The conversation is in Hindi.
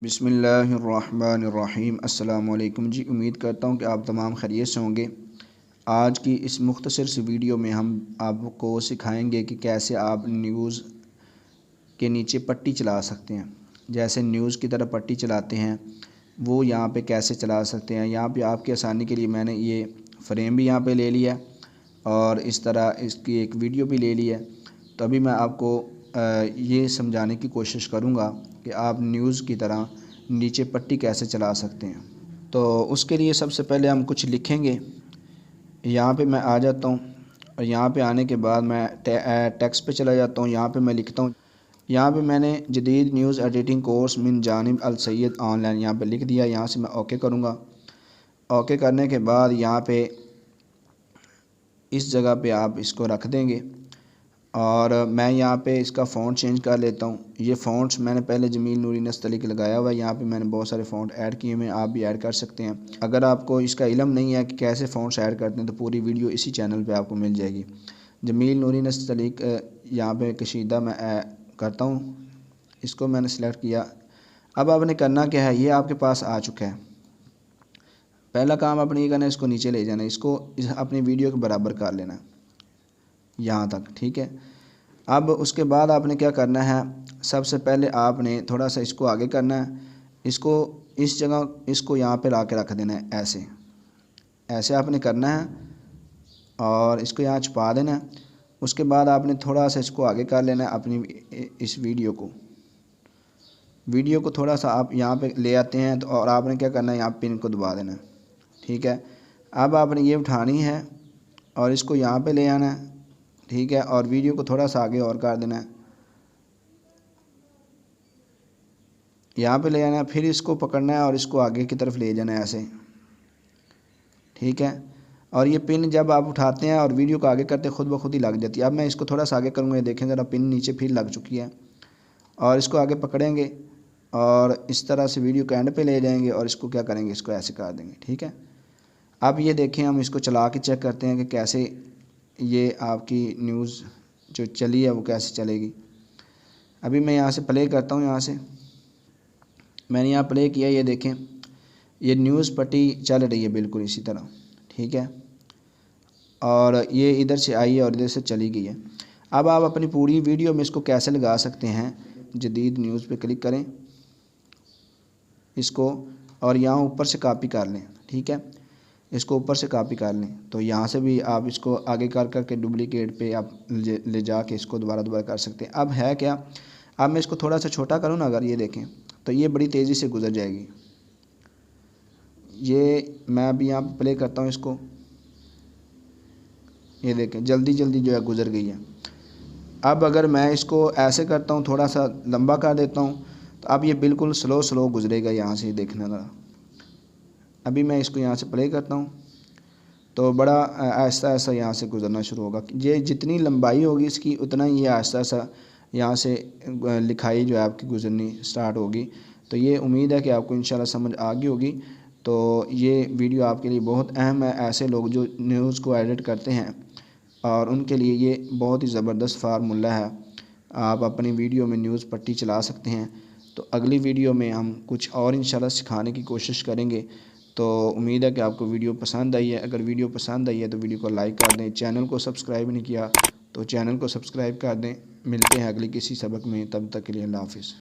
बिस्मिल्लाहिर्रहमानिर्रहीम। अस्सलामुअलैकुम जी। उम्मीद करता हूँ कि आप तमाम खैरियत से होंगे। आज की इस मुख्तसर सी वीडियो में हम आपको सिखाएंगे कि कैसे आप न्यूज़ के नीचे पट्टी चला सकते हैं। जैसे न्यूज़ की तरह पट्टी चलाते हैं वो यहाँ पे कैसे चला सकते हैं। यहाँ पे आपकी आसानी के लिए मैंने ये फ्रेम भी यहाँ पे ले लिया और इस तरह इसकी एक वीडियो भी ले ली है। तो अभी मैं आपको ये समझाने की कोशिश करूँगा कि आप न्यूज़ की तरह नीचे पट्टी कैसे चला सकते हैं। तो उसके लिए सबसे पहले हम कुछ लिखेंगे। यहाँ पे मैं आ जाता हूँ और यहाँ पे आने के बाद मैं टेक्स्ट पे चला जाता हूँ। यहाँ पे मैं लिखता हूँ, यहाँ पे मैंने जदीद न्यूज़ एडिटिंग कोर्स मिन जानिब अल सैयद ऑनलाइन यहाँ पे लिख दिया। यहाँ से मैं ओके करूँगा। ओके करने के बाद यहाँ पे इस जगह पे आप इसको रख देंगे और मैं यहाँ पे इसका फ़ॉन्ट चेंज कर लेता हूँ। ये फ़ॉन्ट्स मैंने पहले जमील नूरी नस्तलीक लगाया हुआ है। यहाँ पे मैंने बहुत सारे फ़ॉन्ट ऐड किए हुए हैं, आप भी ऐड कर सकते हैं। अगर आपको इसका इल्म नहीं है कि कैसे फ़ॉन्ट्स ऐड करते हैं तो पूरी वीडियो इसी चैनल पे आपको मिल जाएगी। जमील नूरी नस्तलीक यहाँ पे कशीदा मैं करता हूँ, इसको मैंने सेलेक्ट किया। अब आपने करना क्या है, ये आपके पास आ चुका है। पहला काम आपने ये करना है, इसको नीचे ले जाना है, इसको अपनी वीडियो के बराबर कर लेना यहाँ तक, ठीक है। अब उसके बाद आपने क्या करना है, सबसे पहले आपने थोड़ा सा इसको आगे करना है, इसको इस जगह इसको यहाँ पे ला के रख देना है, ऐसे ऐसे आपने करना है और इसको यहाँ छुपा देना है। उसके बाद आपने थोड़ा सा इसको आगे कर लेना है, अपनी इस वीडियो को थोड़ा सा आप यहाँ पे ले आते हैं तो और आपने क्या करना है, यहाँ पिन को दबा देना है, ठीक है। अब आपने ये उठानी है और इसको यहाँ पे ले आना है, ठीक है, और वीडियो को थोड़ा सा आगे और कर देना है, यहाँ पे ले आना है। फिर इसको पकड़ना है और इसको आगे की तरफ ले जाना है ऐसे, ठीक है। और ये पिन जब आप उठाते हैं और वीडियो को आगे करते खुद ब खुद ही लग जाती है। अब मैं इसको थोड़ा सा आगे करूँगा, ये देखें ज़रा पिन नीचे फिर लग चुकी है। और इसको आगे पकड़ेंगे और इस तरह से वीडियो के एंड पे ले जाएंगे और इसको क्या करेंगे, इसको ऐसे कर देंगे, ठीक है। अब ये देखें, हम इसको चला के चेक करते हैं कि कैसे ये आपकी न्यूज़ जो चली है वो कैसे चलेगी। अभी मैं यहाँ से प्ले करता हूँ, यहाँ से मैंने यहाँ प्ले किया, ये देखें ये न्यूज़ पट्टी चल रही है बिल्कुल इसी तरह, ठीक है। और ये इधर से आई है और इधर से चली गई है। अब आप अपनी पूरी वीडियो में इसको कैसे लगा सकते हैं, जदीद न्यूज़ पे क्लिक करें इसको और यहाँ ऊपर से कॉपी कर लें, ठीक है। इसको ऊपर से कॉपी कर लें तो यहाँ से भी आप इसको आगे कर करके डुप्लीकेट पे आप ले जा के इसको दोबारा कर सकते हैं। अब है क्या, अब मैं इसको थोड़ा सा छोटा करूँ ना, अगर ये देखें तो ये बड़ी तेज़ी से गुजर जाएगी। ये मैं अभी यहाँ प्ले करता हूँ इसको, ये देखें जल्दी जल्दी जो है गुजर गई है। अब अगर मैं इसको ऐसे करता हूँ, थोड़ा सा लंबा कर देता हूँ, तो अब ये बिल्कुल स्लो गुजरेगा। यहाँ से देखना ज़रा, अभी मैं इसको यहाँ से प्ले करता हूँ तो बड़ा आहिस्ता आहिस्ता यहाँ से गुजरना शुरू होगा। ये जितनी लंबाई होगी इसकी उतना ही ये आहिस्ता आहिस्ता यहाँ से लिखाई जो है आपकी गुजरनी स्टार्ट होगी। तो ये उम्मीद है कि आपको इंशाल्लाह समझ आ गई होगी। तो ये वीडियो आपके लिए बहुत अहम है, ऐसे लोग जो न्यूज़ को एडिट करते हैं और उनके लिए ये बहुत ही ज़बरदस्त फार्मूला है। आप अपनी वीडियो में न्यूज़ पट्टी चला सकते हैं। तो अगली वीडियो में हम कुछ और इंशाल्लाह सिखाने की कोशिश करेंगे। तो उम्मीद है कि आपको वीडियो पसंद आई है। अगर वीडियो पसंद आई है तो वीडियो को लाइक कर दें। चैनल को सब्सक्राइब नहीं किया तो चैनल को सब्सक्राइब कर दें। मिलते हैं अगली किसी सबक में, तब तक के लिए अल्लाह हाफ़िज़।